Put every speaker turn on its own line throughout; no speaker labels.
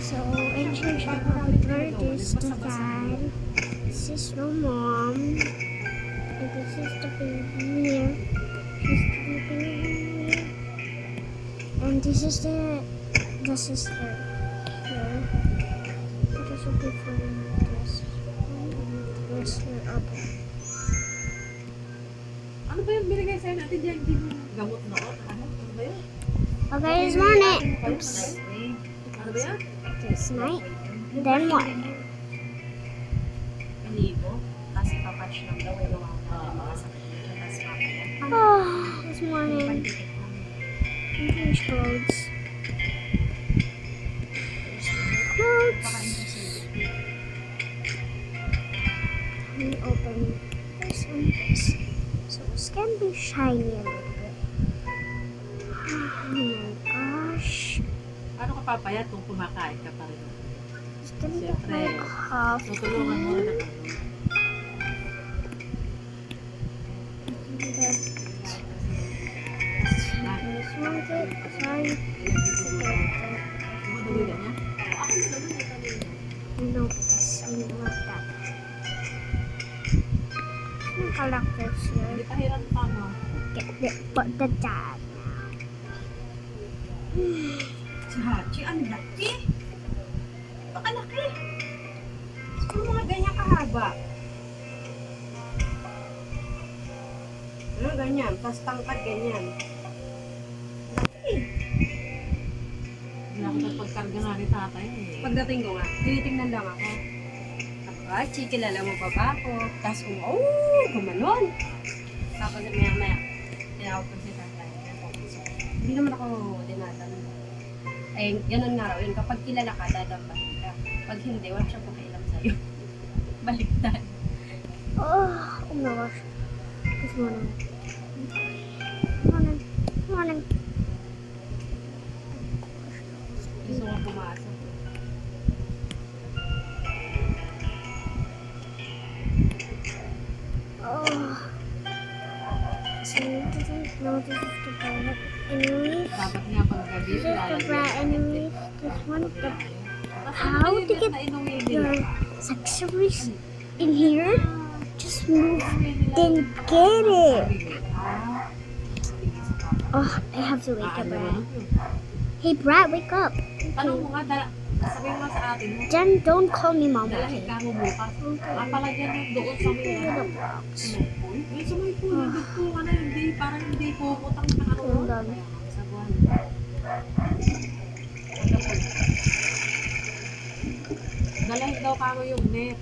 So, and change the this to Dad. This is my mom. And this is the baby here. She's sleeping here. And this is the sister here. This will be for this one. And this here up.
Ano ba yung binigay sa'yo natin dyan? Hindi mo gamot na o? Ano ba yun?
Okay, this morning. Oops.
Ano ba yan?
This night. Then what?
Libo. Kasi papatch lang daw yung mga sakit nito. Tapos mamaya.
Oh, this morning. Change clothes. Clothes. Let me open this and this. So this can be shiny a little bit. Oh my gosh.
Ano ka papayat kung kumakain ka pa rin?
It's gonna get
Siyempre.
my coffee.
Tutulungan mo rin ako.
This one get sorry.
Madali niya? Ako na naman yung kanina.
No, because I love that. I like this here.
Hindi pahiran pa mo.
But the dad now.
Si Hachi, ang laki. Pakalaki. Kung mga ganyan kahaba. Ano ganyan? Tapos tangkad ganyan. Laki.
Hindi ako nagpagkarga nga ni tatay eh.
Pagdating ko nga, tinitingnan lang ako. Hachi, kilala mo pa ba ako? Tapos gumanon. Tapos maya-maya, tinawag ko si tatay. So, hindi naman ako dinatanong. Eh, ganun nga raw yun. Kapag kilala ka, dadampahin ka. Pag hindi, wala siyang pakialam sa'yo. Baliktad.
Oh my gosh. This morning. Morning.
Gusto nga pumasok.
Oh. So you didn't know this is the brat anyways.
Dapat nga paggabi,
This is the brat anyways. This one of the how to get your accessories in here? Just move, then get it. Oh, I have to wake up, Brad. Hey, Brad, wake up.
Tanong mo nga, sabihin mo sa atin mo,
Jen, don't call me mama.
dalahin ka mo bukas. Kapalagyan mo doon sa may yung sa may pool, yung dugpo ka na, hindi, parang hindi pumutang na ano.
Hold on.
Sa buwan. Dalahin daw ka mo yung net.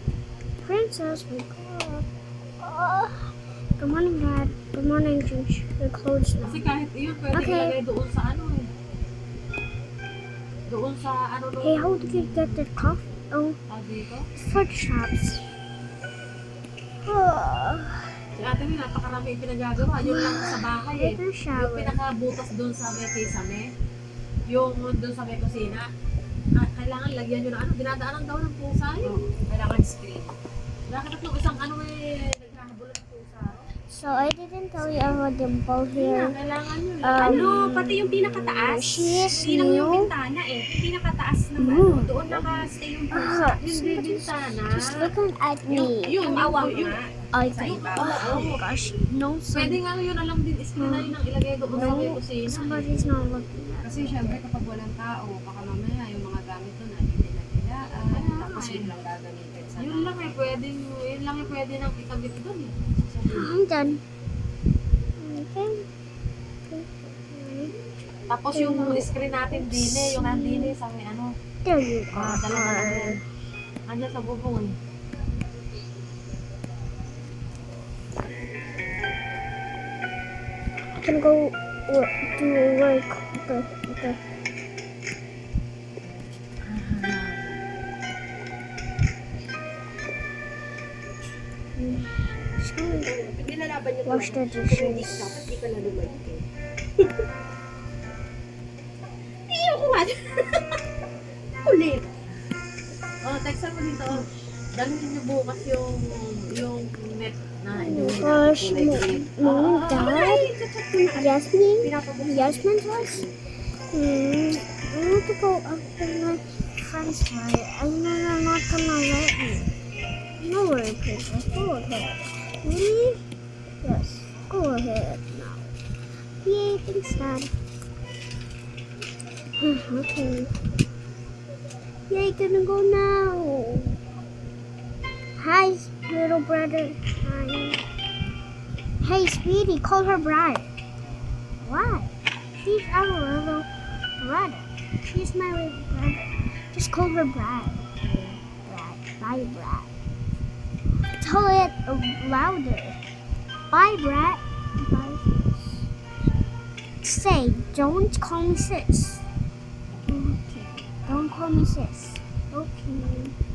Princess, wake up. Oh. Good morning, Dad. Good morning, change your clothes now.
Kasi kahit yun, pwede
Okay.
ilagay doon sa ano eh. Doon sa ano doon.
Hey, how did you get the coffee? Oh,
Dito.
foot shops. Oh,
Si ate mo, napakarami yung pinagagawa. Yun lang sa bahay eh.
little
Yung
shower.
pinakabutas doon sa may kisame, yung doon sa may kusina, kailangan lagyan nyo ng ano, dinadaanan daw ng pusa yun.
Kailangan screen.
Bakit at yung isang ano may naghahabol ng pusa?
So I didn't tell you about the ball
Yun
here.
na, kailangan nyo
Ano, pati yung pinakataas.
She is
Hindi naman yung
new.
bintana eh. Yung pinakataas ng
Ooh.
ano, doon nakastay yung pusa.
Hindi bintana.
Just looking at me.
Yung awang
yung,
nga.
I
Sa
think,
iba.
oh my gosh, no,
pwede nga yun alam din, screen na yun ang ilagay doon sa may
no,
kusina.
somebody's not looking at
Kasi syempre kapag walang tao, baka mamaya yung mga gamit doon ay hindi na nilaan. Tapos yun lang gagamitin sa
Yun lang eh, pwedeng, yun lang eh, pwede nang ikabit doon eh.
I'm done. Okay.
Tapos yung screen natin din eh, yung nandin eh, sa may ano,
There you
dalawa na
are.
yan. Andyan sa bubong.
I can go do work. Okay.
Nilalaban niya
Wash the dishes.
dapat di ka na lumagay. Iyo ko nga. Kulit.
Oh, textan mo dito. Dalhin niyo bukas yung net na inuwi na
Gosh,
kulay green.
Mom, Dad, Yasmin,
Pinapabuksan.
Yasmin's house. I want to go up with my friend I'm sorry. I'm not gonna let you. No worry, princess. Go ahead. Really? Yes. Go ahead now. Yay, thanks, Dad. Okay. Yay, gonna go now. Hi, little brother. Hi. Hey, Speedy, call her bride. Why? She's our little brother. She's my little brother. Just call her bride. Bride. Bye, bride. Tell it louder. Bye, bride. Bye. Say, don't call me sis. Okay. Don't call me sis. Okay.